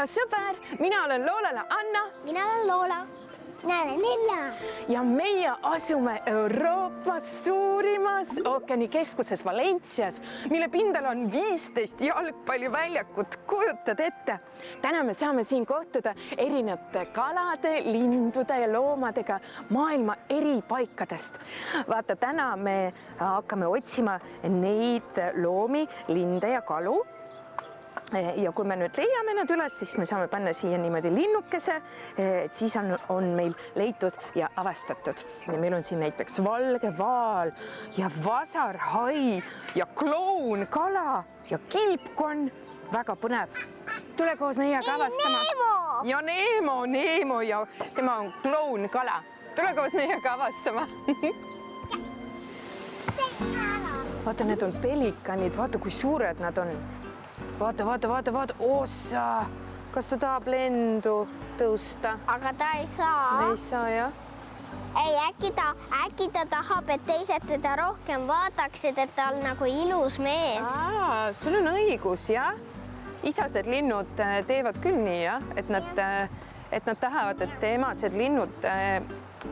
hea sõber, mina olen Loolale Anna. Mina olen Loola. Mina olen Ella. Ja meie asume Euroopas suurimas ookeanikeskuses Valencias, mille pindal on 15 jalgpalliväljakut. Kujutad ette. Täna me saame siin kohtuda erinevate kalade, lindude ja loomadega maailma eri paikadest. Vaata, täna me hakkame otsima neid loomi, linde ja kalu. Ja kui me nüüd leiame nad üles, siis me saame panna siia niimoodi linnukese, et siis on meil leitud ja avastatud. Ja meil on siin näiteks valge vaal ja vasarhai ja klounkala ja kilpkonn. Väga põnev. Tule koos meiega avastama. Ja Neemo ja tema on klounkala. Tule koos meiega avastama. Vaata, need on pelikanid. Vaata, kui suured nad on. Vaata, ossa, kas ta tahab lendu tõusta? Aga ta ei saa. Ei saa, jah? Ei, äkki ta tahab, et teised teda rohkem vaataksid, et ta on nagu ilus mees. Sul on õigus, jah? Isased linnud teevad küll nii, jah? Et nad tahavad, et emased linnud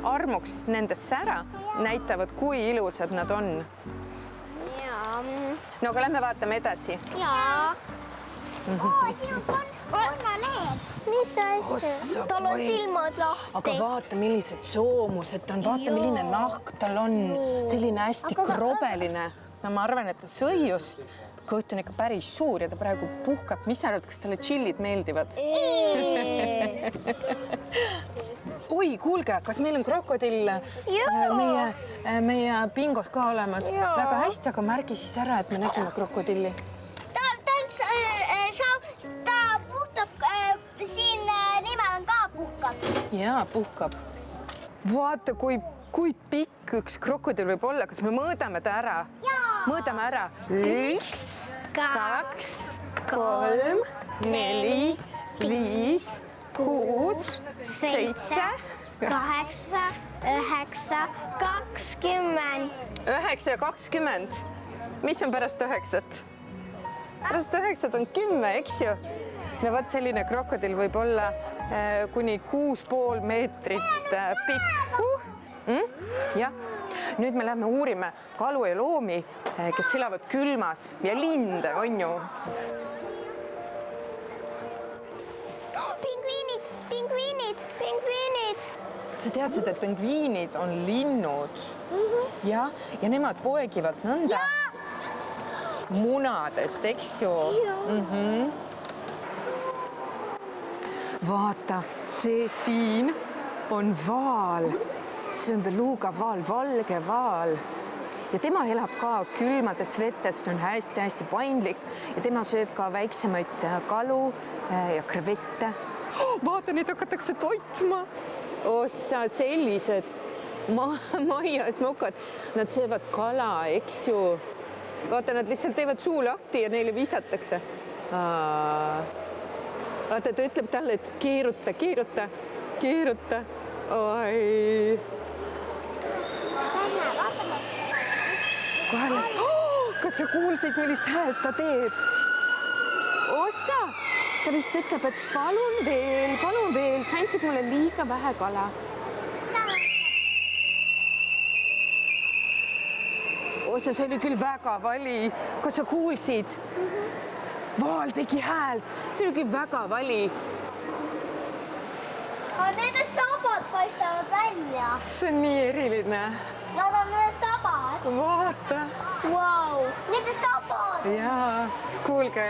armuks nendesse ära, näitavad, kui ilusad nad on. No, aga lähme vaatame edasi. Jaa. Sinu konnaleed. Mis asja? Tal on silmad lahti. Aga vaata, millised soomused on. Vaata, milline nahk tal on. Selline hästi krobeline. No, ma arvan, et ta sõi just. Kõht on ikka päris suur ja ta praegu puhkab. Mis sa arvad, kas talle tšillid meeldivad? Oi, kuulge, kas meil on krokodill meie bingos ka olemas? Väga hästi, aga märgi siis ära, et me nägime krokodilli. Ta puhtab, siin nimel on ka puhkab. Jaa, puhkab. Vaata, kui pikk üks krokodill võib olla. Kas me mõõdame ta ära? Mõõdame ära. 1, 2, 3, 4, 5, 6, 7, 8, 9, 20. 9 ja 20. Mis on pärast 9? Pärast 9 on 10, eks ju? No võt selline krokodill võib olla kuni 6,5 meetrit pikk. Jah, nüüd me lähme uurime kalu ja loomi, kes elavad külmas ja linde, on ju? Pingviinid. Kas sa teadsid, et pingviinid on linnud? Ja nemad poegivad nõnda munadest, eks ju? Vaata, see siin on vaal. See on beluga vaal, valge vaal. Ja tema elab ka külmades vetes, on hästi paindlik ja tema sööb ka väiksemaid kalu ja krevette. Vaata, neid hakatakse toitma. Ossa, sellised maiasmokad. Nad söövad kala, eks ju. Vaata, nad lihtsalt teevad suu lahti ja neile visatakse. Vaata, ta ütleb talle, et keeruta. Oi. Kohale. Kas sa kuulsid, millist häält ta teeb? Ossa, ta vist ütleb, et palun veel. Sa andsid mulle liiga vähe kala. Ossa, see oli küll väga vali. Kas sa kuulsid? Vaal tegi häält. See oli küll väga vali. Aga nende sabad paistavad välja. See on nii eriline. Nad on need sabad. Vaata. Wow. Nende sabad. Jaa. Kuulge,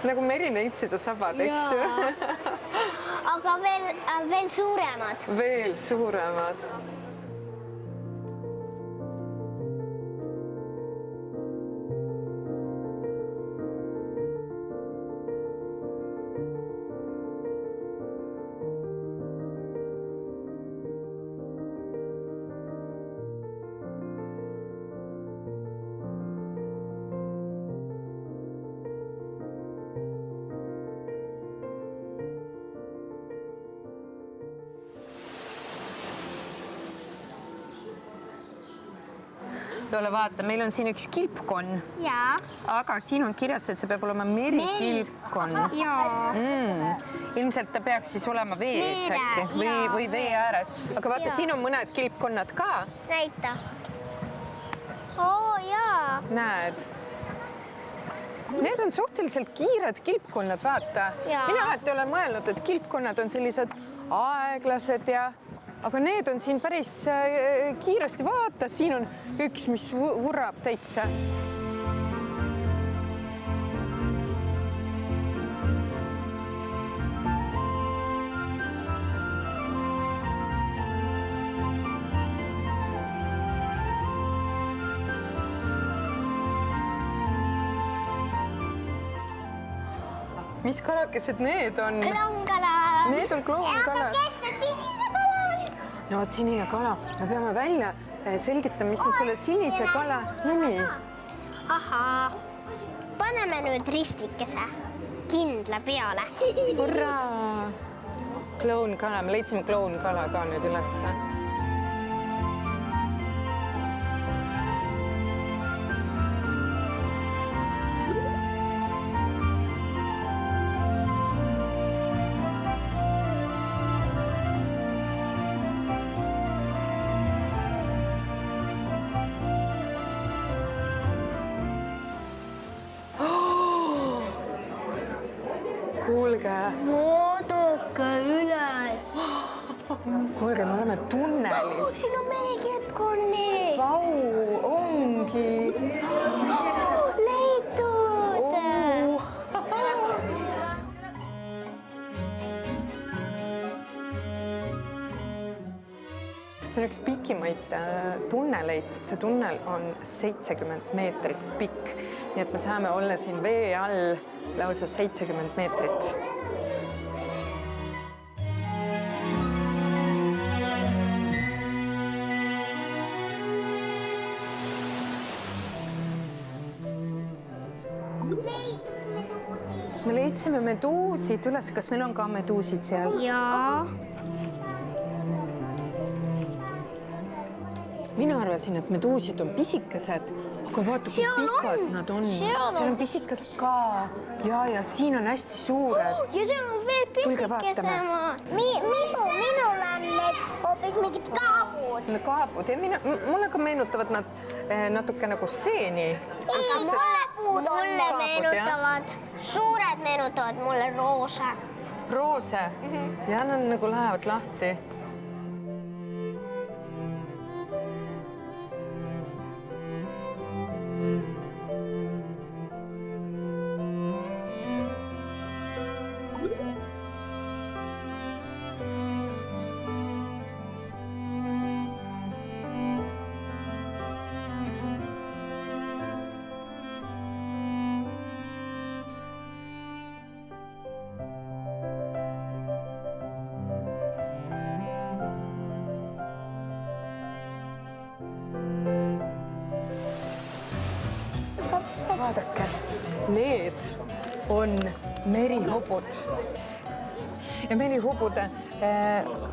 nagu merineitside sabad, eks ju? Aga veel suuremad. Veel suuremad. Loole, vaata, meil on siin üks kilpkonn, Jaa. aga siin on kirjas, et see peab olema merikilpkonn. Jaa. Ilmselt ta peaks siis olema vees Mere, äkki jaa. või vee ääres. Aga vaata, Jaa. siin on mõned kilpkonnad ka. Näita. Oo, jaa. Näed. Need on suhteliselt kiired kilpkonnad, vaata. Jaa. Mina alati olen mõelnud, et kilpkonnad on sellised aeglased aga need on siin päris kiiresti. Vaata, siin on üks, mis vurrab täitsa. Mis kalakesed need on? Kloonkala. Need on kloonkalad. Kes see sinine kala on? No vot, sinine kala. Me peame välja selgitama, mis on selle sinise kala nimi. Ahaa. Paneme nüüd ristikese kindla peale. Hurraa! Kloonkala. Me leidsime kloonkala ka nüüd ülesse. Kuulge, Vaadake üles. kuulge, me oleme tunnelis. Siin on merikilpkonni. Vau, ongi. Leitud. See on üks pikimaid tunneleid. See tunnel on 70 meetrit pikk. Nii et me saame olla siin vee all lausa 70 meetrit. Me leidsime meduusid üles. Kas meil on ka meduusid seal? Jaa. Mina arvasin, et meduusid on pisikesed, aga vaata, kui pikad nad on. Seal on pisikesed ka. Ja siin on hästi suured. Ja seal on veel Tulge vaatame. pisikesemad. Minul on need hoopis mingid kaabud. Kaabud ja mulle ka meenutavad nad natuke nagu seeni. Mulle meenutavad, suured meenutavad mulle roose. Roose ja nad nagu lähevad lahti. Vaadake, need on merihobud. Ja merihobude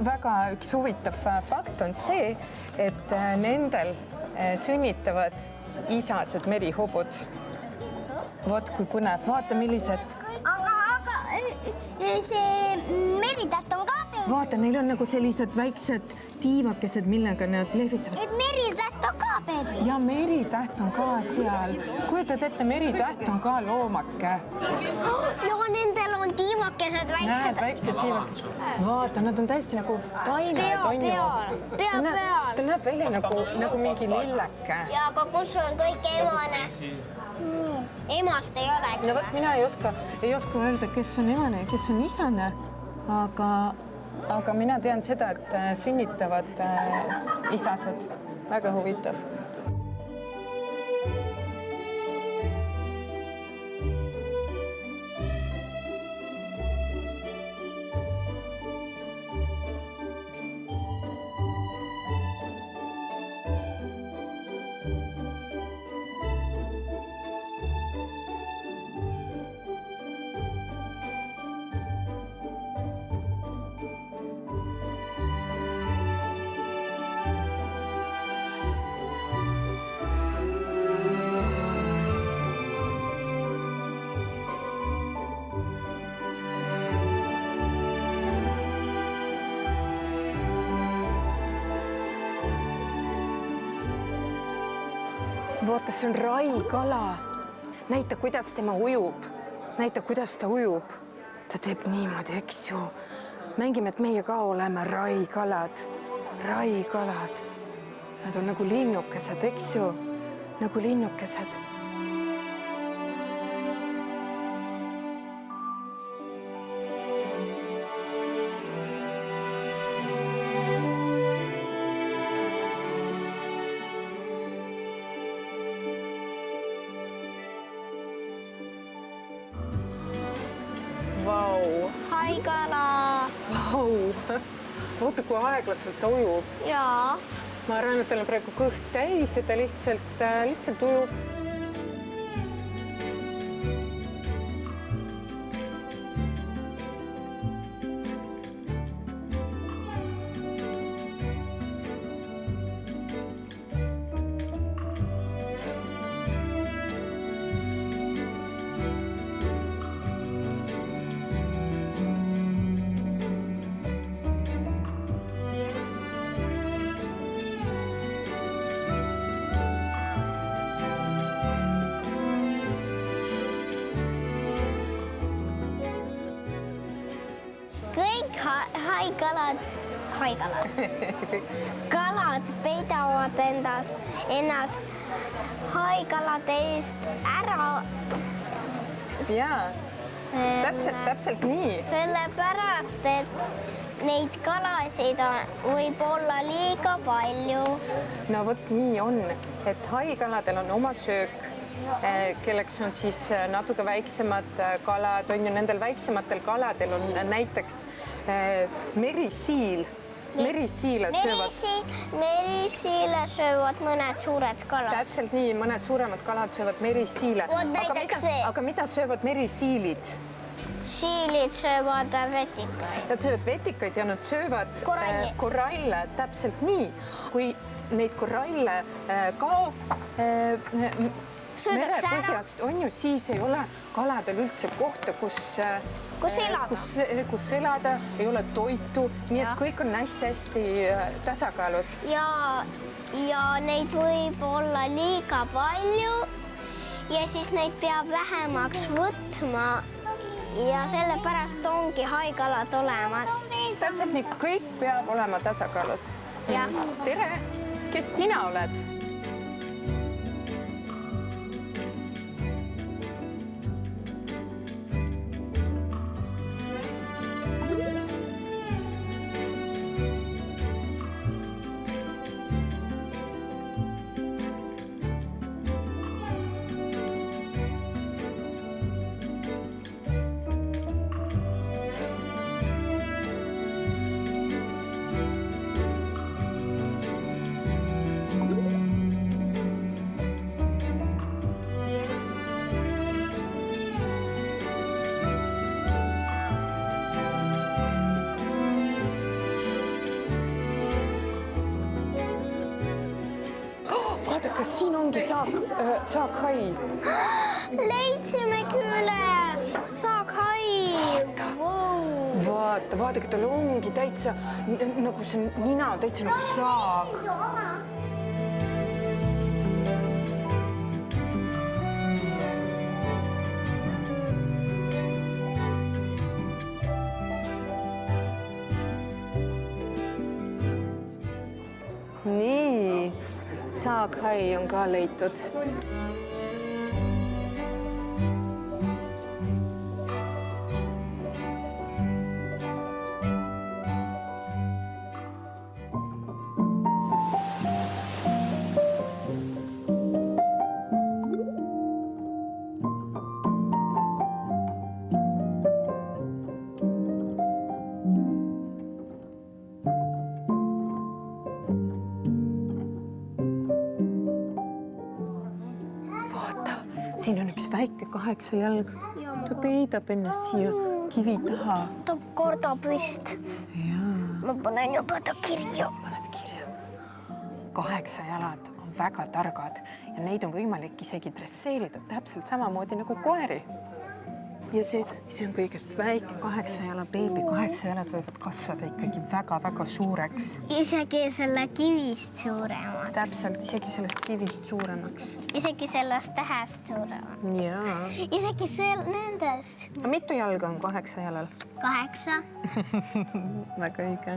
väga üks huvitav fakt on see, et nendel sünnitavad isased merihobud. Vot kui põnev, vaata millised. Aga see meritäht on ka peal. Vaata, neil on nagu sellised väiksed tiivakesed, millega nad lehvitavad. Et meritäht on ka peal. Ja meritäht on ka seal. Kujutad ette, meritäht on ka loomake. Ja nendel on tiivakesed Näed, väiksed. väiksed tiivakesed. Vaata, nad on täiesti nagu taimed, on ju. Peal. Ta näeb välja nagu mingi lilleke. Ja aga kus on kõik emane? Emast ei ole. No vot, mina ei oska öelda, kes on emane ja kes on isane, aga mina tean seda, et sünnitavad isased. Väga huvitav. vaata, see on raikala. Näita, kuidas tema ujub. Näita, kuidas ta ujub. Ta teeb niimoodi, eks ju. Mängime, et meie ka oleme raikalad. Raikalad. Nad on nagu linnukesed, eks ju? Nagu linnukesed. Vau. haikala. Vau. Oota, kui aeglaselt ta ujub. Jaa. Ma arvan, et tal on praegu kõht täis ja ta lihtsalt ujub. Kõik kalad peidavad ennast haikalade eest ära. Jaa, täpselt nii. Sellepärast, et neid kalasid võib olla liiga palju. No vot nii on, et haikaladel on oma söök, kelleks on siis natuke väiksemad kalad, on ju, nendel väiksematel kaladel on näiteks merisiil. Merisiile söövad mõned suured kalad. Täpselt nii, mõned suuremad kalad söövad merisiile. Aga mida söövad merisiilid? Siilid söövad vetikaid. Nad söövad vetikaid ja nad söövad koralle, täpselt nii. Kui neid koralle kaob merepõhjast, on ju, siis ei ole kaladel üldse kohta, kus elada, ei ole toitu, nii et kõik on hästi-hästi tasakaalus. Ja neid võib olla liiga palju ja siis neid peab vähemaks võtma ja sellepärast ongi haikalad olemas. Täpselt nii, kõik peab olema tasakaalus. Tere, kes sina oled? Kas siin ongi saakhai? Leidsime üles saakhai. Vaadake, tal ongi täitsa nagu see nina on täitsa nagu saak. Nii, saakhai on ka leitud. Siin on üks väike 8 jalg. Ta peidab ennast siia kivi taha. Ta kordab vist. Ma panen juba ta kirja. Paned kirja. 8 jalad on väga targad ja neid on võimalik isegi dresseerida täpselt samamoodi nagu koeri. ja see on kõigest väike 8 jala beebi, 8 jalad võivad kasvada ikkagi väga-väga suureks. Isegi selle kivist suuremaks. Täpselt, isegi sellest kivist suuremaks. Isegi sellest tähest suuremaks. Jaa. Isegi nendest. Mitu jalga on 8 jalal? 8. Väga õige.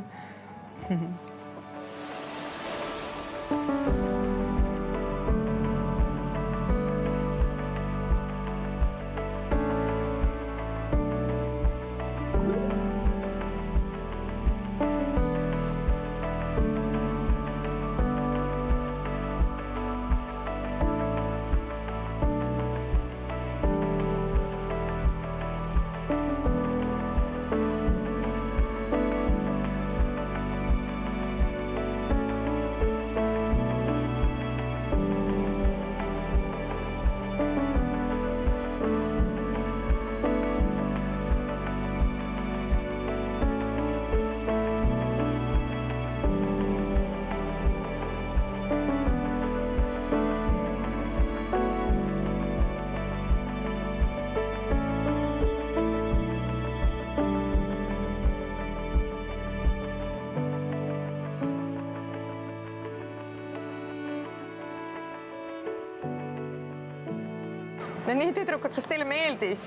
No nii, tüdrukud, kas teile meeldis?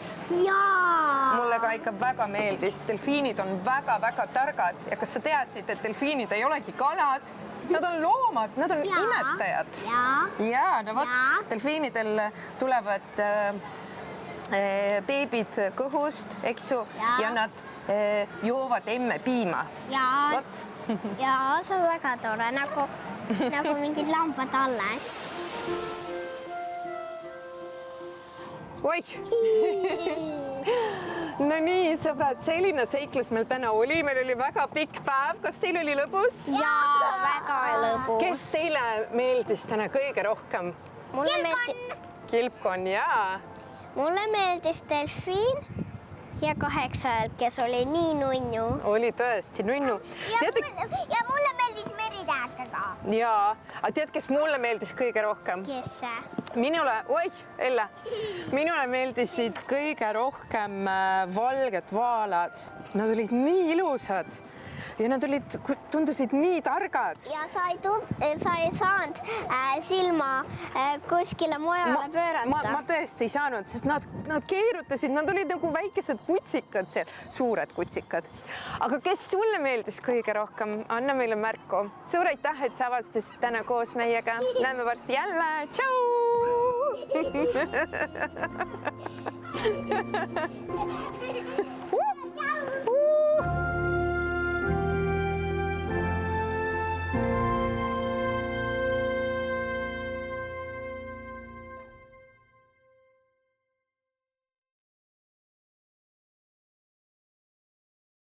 Jaa! Mulle ka ikka väga meeldis. Delfiinid on väga-väga targad. Ja kas sa teadsid, et delfiinid ei olegi kalad? Nad on loomad, nad on imetajad. Jaa, no vot, delfiinidel tulevad beebid kõhust, eks ju, ja nad joovad emme piima. Jaa, see on väga tore, nagu mingid lambad alla. Oi! No nii, sõbrad, selline seiklus meil täna oli. Meil oli väga pikk päev. Kas teil oli lõbus? Jaa, väga lõbus. Kes teile meeldis täna kõige rohkem? Kilpkonn, jaa. Mulle meeldis delfiin ja 8, kes oli nii nunnu. Oli tõesti nunnu. Ja mulle meeldis meritääke ka. Jaa, aga tead, kes mulle meeldis kõige rohkem? Kes see? Minule meeldisid kõige rohkem valged vaalad. Nad olid nii ilusad ja nad tundusid nii targad. Ja sa ei saanud silma kuskile mujale pöörata. Ma tõesti ei saanud, sest nad keerutasid, nad olid nagu väikesed kutsikad seal, suured kutsikad. Aga kes sulle meeldis kõige rohkem? Anna meile märku. Suur aitäh, et sa avastasid täna koos meiega. Näeme varsti jälle. Tšau!